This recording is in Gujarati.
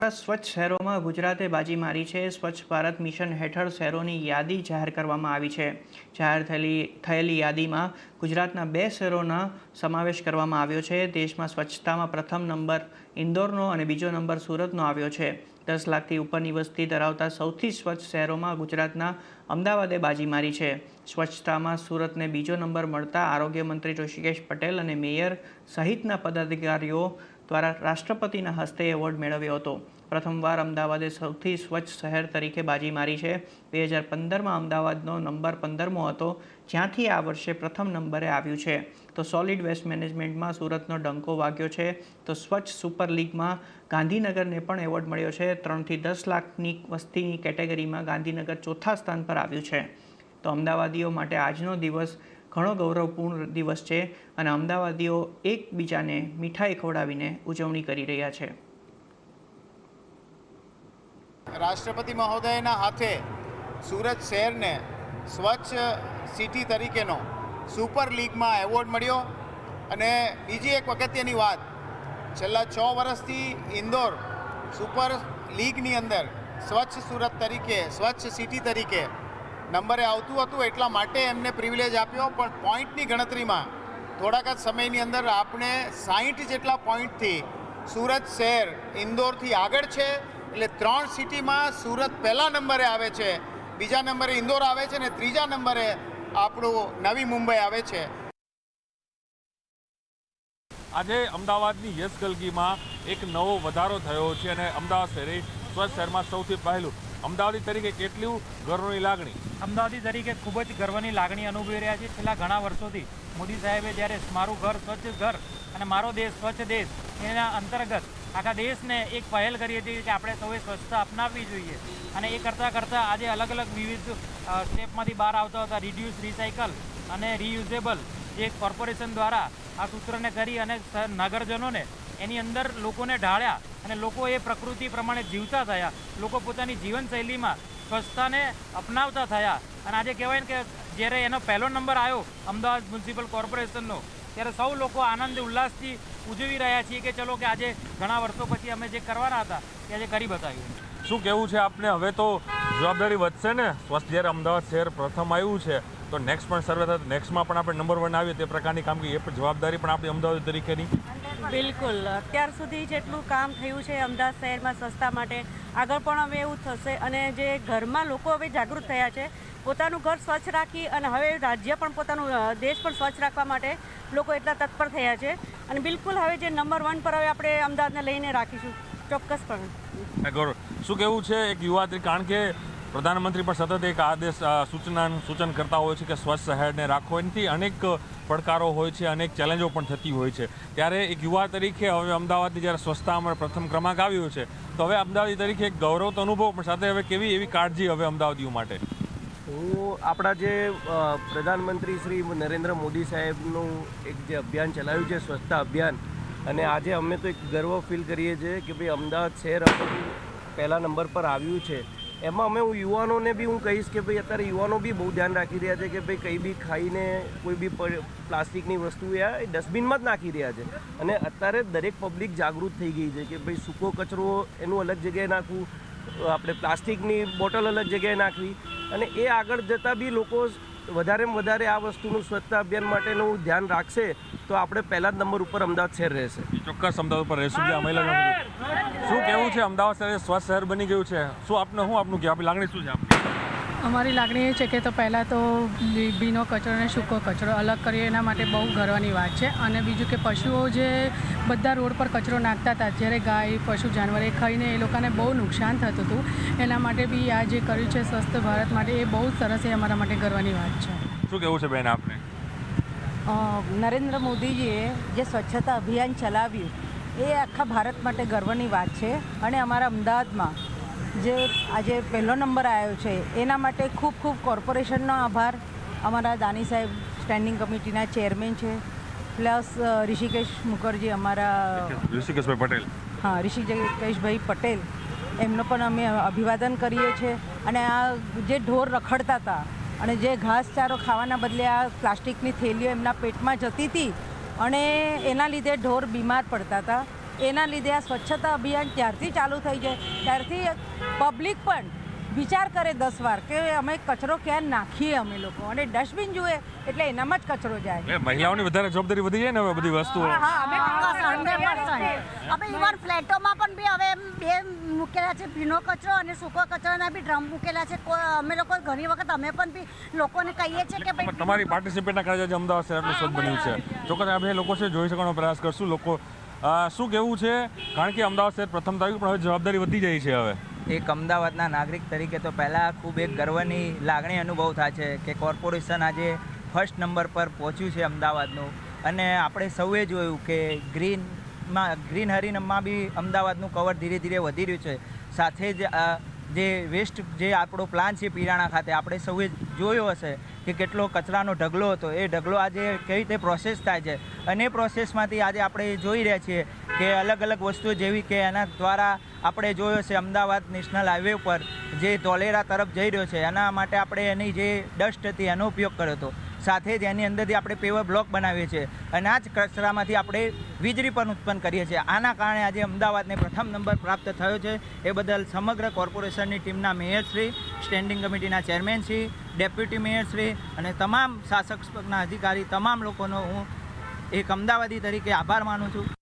સ્વચ્છ શહેરોમાં ગુજરાતે બાજી મારી છે। સ્વચ્છ ભારત મિશન હેઠળ શહેરોની યાદી જાહેર કરવામાં આવી છે। જાહેર થયેલી યાદીમાં ગુજરાતના 2 શહેરોનો સમાવેશ કરવામાં આવ્યો છે। દેશમાં સ્વચ્છતામાં પ્રથમ નંબર ઇન્દોરનો અને બીજો નંબર સુરતનો આવ્યો છે। 10 લાખથી ઉપરની વસ્તી ધરાવતા સૌથી સ્વચ્છ શહેરોમાં ગુજરાતના અમદાવાદે બાજી મારી છે। સ્વચ્છતામાં સુરતને બીજો નંબર મળતા આરોગ્ય મંત્રી ઋષિકેશ પટેલ અને મેયર સહિતના પદાધિકારીઓ દ્વારા રાષ્ટ્રપતિના હસ્તે એવોર્ડ મેળવ્યો હતો। પ્રથમવાર અમદાવાદે સૌથી સ્વચ્છ શહેર તરીકે બાજી મારી છે। 2015માં અમદાવાદનો નંબર 15મો હતો, જ્યાંથી આ વર્ષે પ્રથમ નંબરે આવ્યું છે। તો સોલિડ વેસ્ટ મેનેજમેન્ટમાં સુરતનો ડંકો વાગ્યો છે। તો સ્વચ્છ સુપર લીગમાં ગાંધીનગરને પણ એવોર્ડ મળ્યો છે। 3થી 10 લાખની વસ્તીની કેટેગરીમાં ગાંધીનગર ચોથા સ્થાન પર આવ્યું છે। તો અમદાવાદીઓ માટે આજનો દિવસ ઘણો ગૌરવપૂર્ણ દિવસ છે અને અમદાવાદીઓ એકબીજાને મીઠાઈ ખવડાવીને ઉજવણી કરી રહ્યા છે। રાષ્ટ્રપતિ મહોદયના હાથે સુરત શહેરને સ્વચ્છ સિટી તરીકેનો સુપર લીગમાં એવોર્ડ મળ્યો। અને બીજી એક અગત્યની વાત, છેલ્લા 6 વર્ષથી ઇન્દોર સુપર લીગની અંદર સ્વચ્છ સુરત તરીકે, સ્વચ્છ સિટી તરીકે નંબરે આવતું હતું, એટલા માટે એમને પ્રિવિલેજ આપ્યો। પણ પોઈન્ટની ગણતરીમાં થોડાક જ સમયની અંદર આપણે 60 જેટલા પોઈન્ટથી સુરત શહેર ઇન્દોરથી આગળ છે। એટલે 3 સિટીમાં સુરત પહેલા નંબરે આવે છે, બીજા નંબરે ઇન્દોર આવે છે અને ત્રીજા નંબરે આપણું નવી મુંબઈ આવે છે। આજે અમદાવાદની યશ ગલગીમાં એક નવો વધારો થયો છે અને અમદાવાદ શહેરે સ્વચ્છ શહેરમાં સૌથી પહેલું। અમદાવાદી તરીકે કેટલું ગર્વની લાગણી? અમદાવાદી તરીકે ખૂબ જ ગર્વની લાગણી અનુભવી રહ્યા છે। છેલ્લા ઘણા વર્ષોથી મોદી સાહેબે જ્યારે મારું ઘર સ્વચ્છ ઘર અને મારો દેશ સ્વચ્છ દેશ એના અંતર્ગત આખા દેશને એક પહેલ કરી હતી કે આપણે સૌએ સ્વચ્છતા અપનાવવી જોઈએ। અને એ કરતાં આજે અલગ અલગ વિવિધ સ્ટેપમાંથી બહાર આવતા હતા। રિડ્યુસ, રિસાયકલ અને રીયુઝેબલ જે કોર્પોરેશન દ્વારા આ સૂત્રને કરી અને નગરજનોને એની અંદર લોકોને ઢાળ્યા અને લોકો એ પ્રકૃતિ પ્રમાણે જીવતા થયા। લોકો પોતાની જીવનશૈલીમાં સ્વચ્છતાને અપનાવતા થયા અને આજે કહેવાય ને કે જ્યારે એનો પહેલો નંબર આવ્યો અમદાવાદ મ્યુનિસિપલ કોર્પોરેશનનો, ત્યારે સૌ લોકો આનંદ ઉલ્લાસથી ઉજવી રહ્યા છીએ કે ચલો કે આજે ઘણા વર્ષો પછી અમે જે કરવાના હતા તે આજે કરી બતાવ્યું। શું કહેવું છે આપને? હવે તો જવાબદારી વધશે ને? સ્વચ્છ જ્યારે અમદાવાદ શહેર પ્રથમ આવ્યું છે તો નેક્સ્ટ પણ સર્વે થાય, નેક્સ્ટમાં પણ આપણે નંબર 1 આવીએ તે પ્રકારની કામગીરી, એ પણ જવાબદારી પણ આપણી અમદાવાદ તરીકેની। બિલકુલ, અત્યાર સુધી જેટલું કામ થયું છે અમદાવાદ શહેરમાં સ્વચ્છતા માટે, આગળ પણ હવે એવું થશે। અને જે ઘરમાં લોકો હવે જાગૃત થયા છે, પોતાનું ઘર સ્વચ્છ રાખી અને હવે રાજ્ય પણ પોતાનું દેશ પણ સ્વચ્છ રાખવા માટે લોકો એટલા તત્પર થયા છે। અને બિલકુલ હવે જે નંબર 1 પર હવે આપણે અમદાવાદને લઈને રાખીશું, ચોક્કસપણે। ગૌરવ, શું કહેવું છે એક યુવા તરીકે? કારણ કે પ્રધાનમંત્રી પણ સતત એક આદેશ સૂચન કરતા હોય છે કે સ્વચ્છ શહેરને રાખો, એનાથી અનેક પડકારો હોય છે, અનેક ચેલેન્જો પણ થતી હોય છે। ત્યારે એક યુવા તરીકે હવે અમદાવાદની જ્યારે સ્વચ્છતામાં પ્રથમ ક્રમાંક આવ્યો છે તો હવે અમદાવાદી તરીકે એક ગૌરવ તો અનુભવ, પણ સાથે હવે કેવી એવી કાળજી હવે અમદાવાદીઓ માટે? હું આપણા જે પ્રધાનમંત્રી શ્રી નરેન્દ્ર મોદી સાહેબનું એક જે અભિયાન ચલાવ્યું છે, સ્વચ્છતા અભિયાન, અને આજે અમે તો એક ગર્વ ફીલ કરીએ છીએ કે ભાઈ અમદાવાદ શહેર પહેલા નંબર પર આવ્યું છે। એમાં અમે હું યુવાનોને બી હું કહીશ કે ભાઈ અત્યારે યુવાનો બી બહુ ધ્યાન રાખી રહ્યા છે કે ભાઈ કંઈ બી ખાઈને કોઈ બી પ્લાસ્ટિકની વસ્તુ એ ડસ્ટબિનમાં જ નાખી રહ્યા છે। અને અત્યારે દરેક પબ્લિક જાગૃત થઈ ગઈ છે કે ભાઈ સૂકો કચરો એનું અલગ જગ્યાએ નાખવું, આપણે પ્લાસ્ટિકની બોટલ અલગ જગ્યાએ નાખવી, અને એ આગળ જતાં બી લોકો વધારેમાં વધારે આ વસ્તુનું સ્વચ્છતા અભિયાન માટેનું ધ્યાન રાખશે તો આપણે પહેલા જ નંબર ઉપર અમદાવાદ શહેર રહેશે। ચોક્કસ અમદાવાદ પર રહેશું। શું કહેવું છે? અમદાવાદ શહેર સ્વચ્છ શહેર બની ગયું છે, શું આપનું કે આપણી લાગણી શું છે આપની? અમારી લાગણી એ છે કે તો પહેલાં તો ભીનો કચરો અને સૂકો કચરો અલગ કરીએ, એના માટે બહુ ગર્વની વાત છે। અને બીજું કે પશુઓ જે બધા રોડ પર કચરો નાખતા હતા, જ્યારે ગાય, પશુ, જાનવર એ ખાઈને એ લોકોને બહુ નુકસાન થતું હતું, એના માટે બી આ જે કર્યું છે સ્વસ્થ ભારત માટે, એ બહુ સરસ, એ અમારા માટે ગર્વની વાત છે। શું કહેવું છે બેન આપને? નરેન્દ્ર મોદીજીએ જે સ્વચ્છતા અભિયાન ચલાવ્યું એ આખા ભારત માટે ગર્વની વાત છે। અને અમારા અમદાવાદમાં જે આજે પહેલો નંબર આવ્યો છે એના માટે ખૂબ ખૂબ કોર્પોરેશનનો આભાર। અમારા દાની સાહેબ સ્ટેન્ડિંગ કમિટીના ચેરમેન છે, પ્લસ ઋષિકેશ મુખર્જી, અમારા ઋષિકેશભાઈ પટેલ, હા, ઋષિકેશભાઈ પટેલ, એમનો પણ અમે અભિવાદન કરીએ છીએ। અને આ જે ઢોર રખડતા હતા અને જે ઘાસચારો ખાવાના બદલે આ પ્લાસ્ટિકની થેલીઓ એમના પેટમાં જતી હતી અને એના લીધે ઢોર બીમાર પડતા હતા, એના લીધે આ સ્વચ્છતા અભિયાન ત્યારથી ચાલુ થઈ જાય ત્યારથી પબ્લિક પણ વિચાર કરે 10 વાર કે અમે કચરો ક્યાં નાખીએ અમે લોકો, અને ડસ્ટબિન જુએ એટલે એનામાં જ કચરો જાય. મહિલાઓની વધારે જવાબદારી વધી જાય ને હવે બધી વસ્તુઓ. હવે ઇવન ફ્લેટોમાં પણ બી હવે બે મૂકેલા છે, ભીનો કચરો અને સૂકો કચરાના બી ડ્રમ મૂકેલા છે. અમે લોકો ઘણી વખત અમે પણ બી લોકોને કહીએ છીએ કે ભાઈ તમારી પાર્ટિસિપેટના કારણે અમદાવાદ શહેર આટલું સ્વચ્છ બન્યું છે. ચોક્કસ આપણે લોકો છે જોઈ શકવાનો પ્રયાસ કરશું. લોકો શું કહેવું છે, કારણ કે અમદાવાદ શહેર પ્રથમ તારીખ પણ હવે જવાબદારી વધી જાય છે. હવે એક અમદાવાદના નાગરિક તરીકે તો પહેલાં ખૂબ એક ગર્વની લાગણી અનુભવ થાય છે કે કોર્પોરેશન આજે ફર્સ્ટ નંબર પર પહોંચ્યું છે અમદાવાદનું. અને આપણે સૌએ જોયું કે ગ્રીન હરિનમાં બી અમદાવાદનું કવર ધીરે ધીરે વધી રહ્યું છે. સાથે જ જે વેસ્ટ જે આપણો પ્લાન છે પીરાણા ખાતે આપણે સૌએ જોયો હશે કે કેટલો કચરાનો ઢગલો હતો. એ ઢગલો આજે કઈ રીતે પ્રોસેસ થાય છે, અને એ પ્રોસેસમાંથી આજે આપણે જોઈ રહ્યા છીએ કે અલગ અલગ વસ્તુઓ જેવી કે એના દ્વારા આપણે જોયો છે અમદાવાદ નેશનલ હાઈવે ઉપર જે ધોલેરા તરફ જઈ રહ્યો છે એના માટે આપણે એની જે ડસ્ટ હતી એનો ઉપયોગ કર્યો હતો. સાથે જ એની અંદરથી આપણે પેવર બ્લોક બનાવીએ છીએ અને આ જ કચરામાંથી આપણે વીજળી પણ ઉત્પન્ન કરીએ છીએ. આના કારણે આજે અમદાવાદને પ્રથમ નંબર પ્રાપ્ત થયો છે. એ બદલ સમગ્ર કોર્પોરેશનની ટીમના મેયરશ્રી, સ્ટેન્ડિંગ કમિટીના ચેરમેનશ્રી, ડેપ્યુટી મેયરશ્રી અને તમામ શાસક પક્ષના અધિકારી તમામ લોકોનો હું એક અમદાવાદી તરીકે આભાર માનું છું.